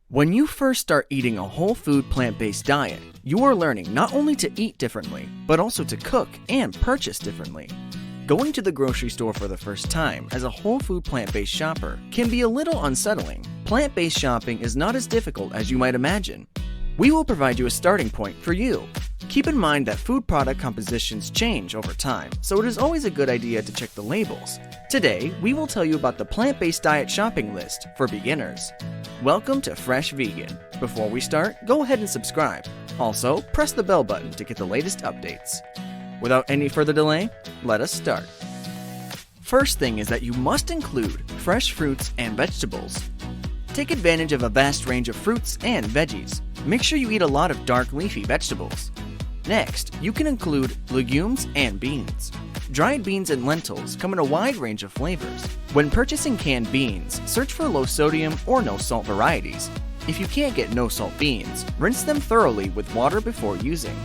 When you first start eating a whole food plant-based diet, you are learning not only to eat differently, but also to cook and purchase differently. Going to the grocery store for the first time as a whole food plant-based shopper can be a little unsettling. Plant-based shopping is not as difficult as you might imagine. We will provide you a starting point for you. Keep in mind that food product compositions change over time, so it is always a good idea to check the labels. Today, we will tell you about the plant-based diet shopping list for beginners. Welcome to Fresh Vegan. Before we start, go ahead and subscribe. Also, press the bell button to get the latest updates. Without any further delay, let us start. First thing is that you must include fresh fruits and vegetables. Take advantage of a vast range of fruits and veggies. Make sure you eat a lot of dark leafy vegetables. Next, you can include legumes and beans. Dried beans and lentils come in a wide range of flavors. When purchasing canned beans, search for low sodium or no salt varieties. If you can't get no salt beans, rinse them thoroughly with water before using.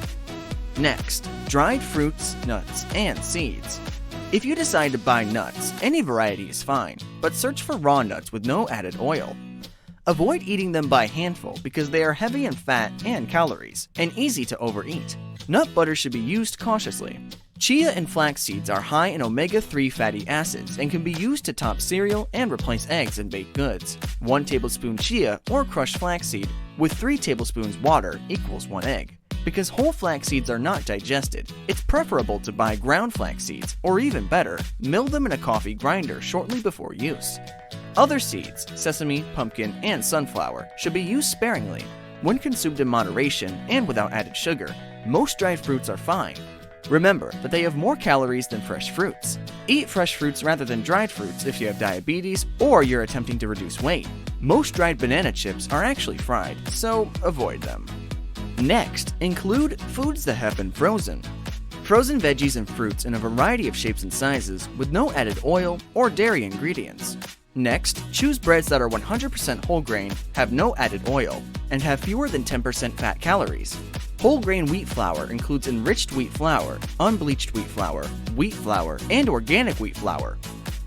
Next, dried fruits, nuts, and seeds. If you decide to buy nuts, any variety is fine, but search for raw nuts with no added oil. Avoid eating them by handful because they are heavy in fat and calories, and easy to overeat. Nut butter should be used cautiously. Chia and flax seeds are high in omega-3 fatty acids and can be used to top cereal and replace eggs in baked goods. 1 tablespoon chia or crushed flaxseed with 3 tablespoons water equals 1 egg. Because whole flax seeds are not digested, it's preferable to buy ground flax seeds, or even better, mill them in a coffee grinder shortly before use. Other seeds, sesame, pumpkin, and sunflower, should be used sparingly. When consumed in moderation and without added sugar, most dried fruits are fine. Remember that they have more calories than fresh fruits. Eat fresh fruits rather than dried fruits if you have diabetes or you're attempting to reduce weight. Most dried banana chips are actually fried, so avoid them. Next, include foods that have been frozen. Frozen veggies and fruits in a variety of shapes and sizes with no added oil or dairy ingredients. Next, choose breads that are 100% whole grain, have no added oil, and have fewer than 10% fat calories. Whole grain wheat flour includes enriched wheat flour, unbleached wheat flour, and organic wheat flour.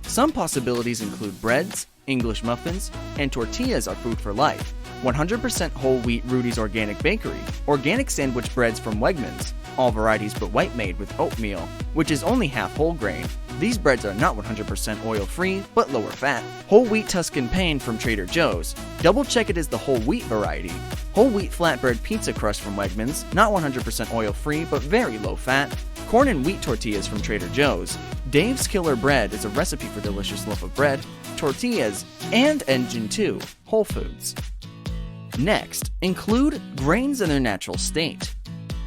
Some possibilities include breads, English muffins, and tortillas are food for life. 100% whole wheat Rudy's Organic Bakery, organic sandwich breads from Wegmans, all varieties but white made with oatmeal, which is only half whole grain. These breads are not 100% oil-free, but lower fat. Whole wheat Tuscan pain from Trader Joe's. Double check it is the whole wheat variety. Whole wheat flatbread pizza crust from Wegmans, not 100% oil-free, but very low fat. Corn and wheat tortillas from Trader Joe's. Dave's Killer Bread is a recipe for delicious loaf of bread, tortillas, and Engine 2, Whole Foods. Next, include grains in their natural state.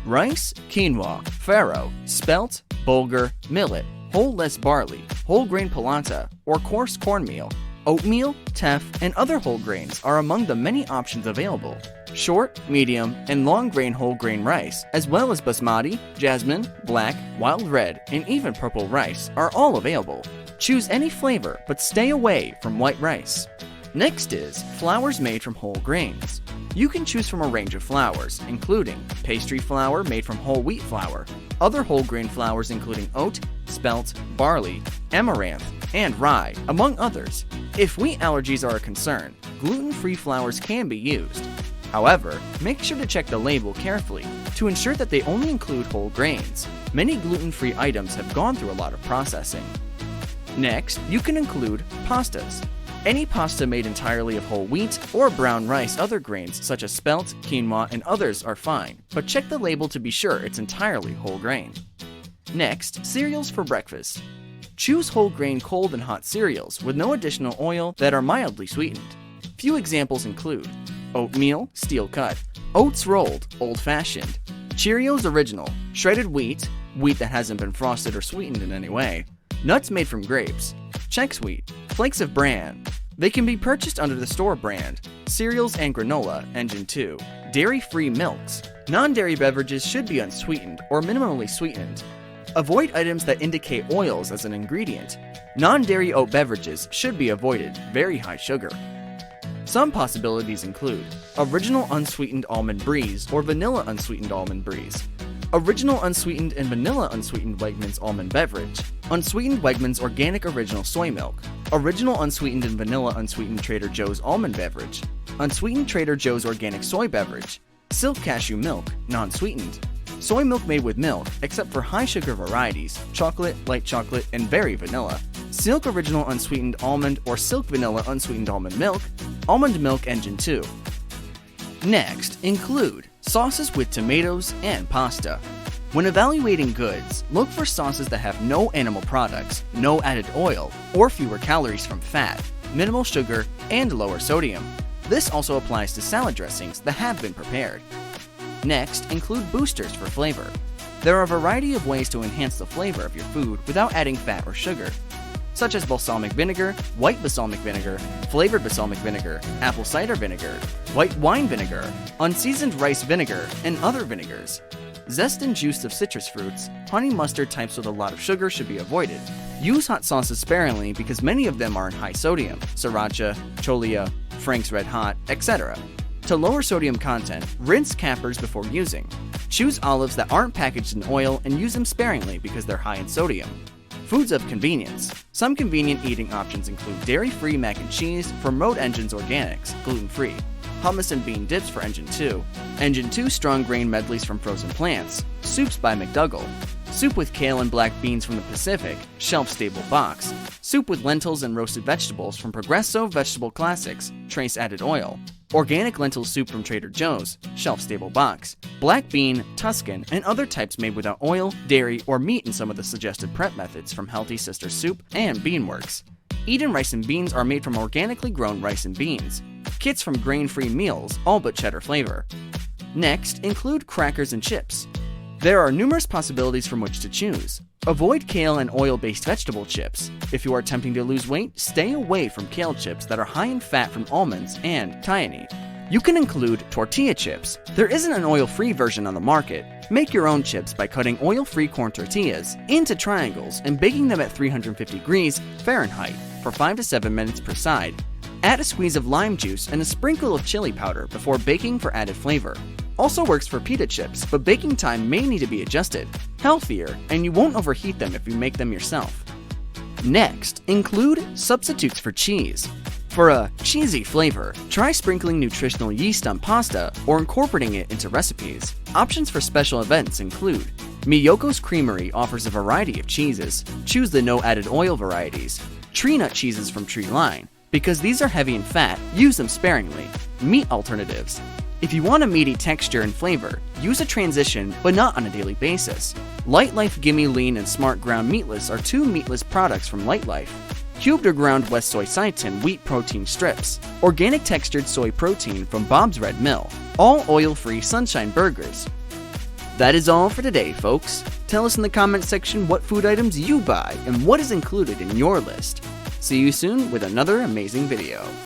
Rice, quinoa, farro, spelt, bulgur, millet, whole less barley, whole grain polenta, or coarse cornmeal, oatmeal, teff, and other whole grains are among the many options available. Short, medium, and long grain whole grain rice, as well as basmati, jasmine, black, wild red, and even purple rice are all available. Choose any flavor, but stay away from white rice. Next is flours made from whole grains. You can choose from a range of flours, including pastry flour made from whole wheat flour, other whole grain flours including oat, spelt, barley, amaranth, and rye, among others. If wheat allergies are a concern, gluten-free flours can be used. However, make sure to check the label carefully to ensure that they only include whole grains. Many gluten-free items have gone through a lot of processing. Next, you can include pastas. Any pasta made entirely of whole wheat or brown rice, other grains such as spelt, quinoa, and others are fine, but check the label to be sure it's entirely whole grain. Next, cereals for breakfast. Choose whole grain cold and hot cereals with no additional oil that are mildly sweetened. Few examples include oatmeal, steel cut, oats rolled, old-fashioned, Cheerios original, shredded wheat, wheat that hasn't been frosted or sweetened in any way, nuts made from grapes, Chex Wheat, flakes of bran. They can be purchased under the store brand, cereals and granola, Engine 2, dairy-free milks. Non-dairy beverages should be unsweetened or minimally sweetened. Avoid items that indicate oils as an ingredient. Non-dairy oat beverages should be avoided, very high sugar. Some possibilities include original unsweetened almond breeze or vanilla unsweetened almond breeze, Original unsweetened and vanilla unsweetened Wegmans almond beverage. Unsweetened Wegmans organic original soy milk. Original unsweetened and vanilla unsweetened Trader Joe's almond beverage. Unsweetened Trader Joe's organic soy beverage. Silk cashew milk, non-sweetened. Soy milk made with milk, except for high sugar varieties, chocolate, light chocolate, and berry vanilla. Silk original unsweetened almond or Silk vanilla unsweetened almond milk Engine 2. Next, include sauces with tomatoes and pasta. When evaluating goods, look for sauces that have no animal products, no added oil, or fewer calories from fat, minimal sugar, and lower sodium. This also applies to salad dressings that have been prepared. Next, include boosters for flavor. There are a variety of ways to enhance the flavor of your food without adding fat or sugar, such as balsamic vinegar, white balsamic vinegar, flavored balsamic vinegar, apple cider vinegar, white wine vinegar, unseasoned rice vinegar, and other vinegars. Zest and juice of citrus fruits, honey mustard types with a lot of sugar should be avoided. Use hot sauces sparingly because many of them are in high sodium, sriracha, cholula, Frank's Red Hot, etc. To lower sodium content, rinse cappers before using. Choose olives that aren't packaged in oil and use them sparingly because they're high in sodium. Foods of convenience. Some convenient eating options include dairy-free mac and cheese from Road Engine's Organics, gluten-free, hummus and bean dips for Engine 2, Engine 2 strong grain medleys from Frozen Plants, soups by McDougall, soup with kale and black beans from the Pacific, shelf-stable box, soup with lentils and roasted vegetables from Progresso Vegetable Classics, trace added oil, organic lentil soup from Trader Joe's, shelf-stable box, black bean, Tuscan, and other types made without oil, dairy, or meat in some of the suggested prep methods from Healthy Sister Soup and Beanworks. Eden rice and beans are made from organically grown rice and beans. Kits from grain-free meals, all but cheddar flavor. Next, include crackers and chips. There are numerous possibilities from which to choose. Avoid kale and oil-based vegetable chips. If you are attempting to lose weight, stay away from kale chips that are high in fat from almonds and thiamine. You can include tortilla chips. There isn't an oil-free version on the market. Make your own chips by cutting oil-free corn tortillas into triangles and baking them at 350 degrees Fahrenheit for 5 to 7 minutes per side. Add a squeeze of lime juice and a sprinkle of chili powder before baking for added flavor. Also works for pita chips, but baking time may need to be adjusted. Healthier, and you won't overheat them if you make them yourself. Next, include substitutes for cheese. For a cheesy flavor, try sprinkling nutritional yeast on pasta or incorporating it into recipes. Options for special events include Miyoko's Creamery offers a variety of cheeses. Choose the no added oil varieties. Tree nut cheeses from Tree Line. Because these are heavy in fat, use them sparingly. Meat alternatives. If you want a meaty texture and flavor, use a transition, but not on a daily basis. Light Life Gimme Lean and Smart Ground Meatless are two meatless products from Light Life. Cubed or ground West Soy Seitan wheat protein strips. Organic textured soy protein from Bob's Red Mill. All oil-free Sunshine Burgers. That is all for today, folks. Tell us in the comment section what food items you buy and what is included in your list. See you soon with another amazing video.